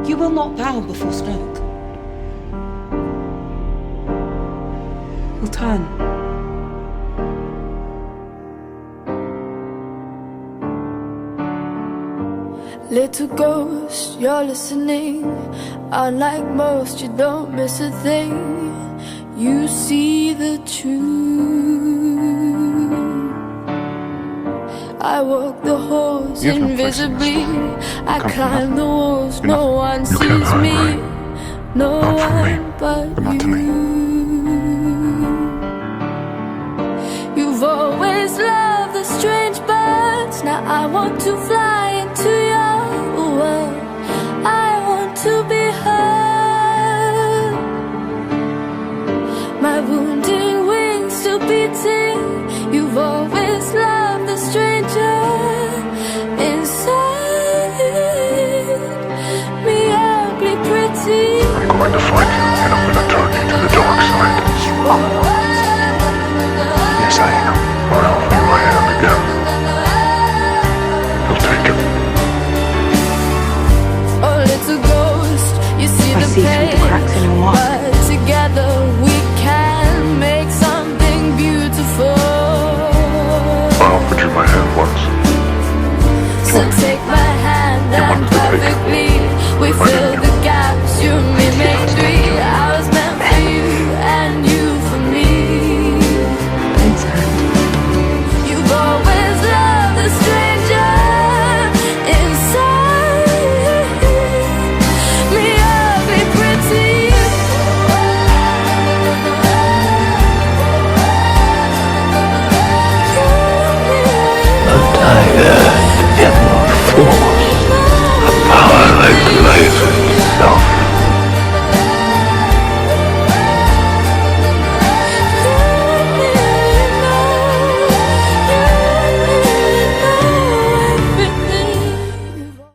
You will not bow before Snoke. He'll turn. Little ghost, you're listening. Unlike most, you don't miss a thing. You see the truth. I walk the halls invisibly. I climb the walls, no one sees me. No one but you. You've always loved the strange birds. Now I want to fly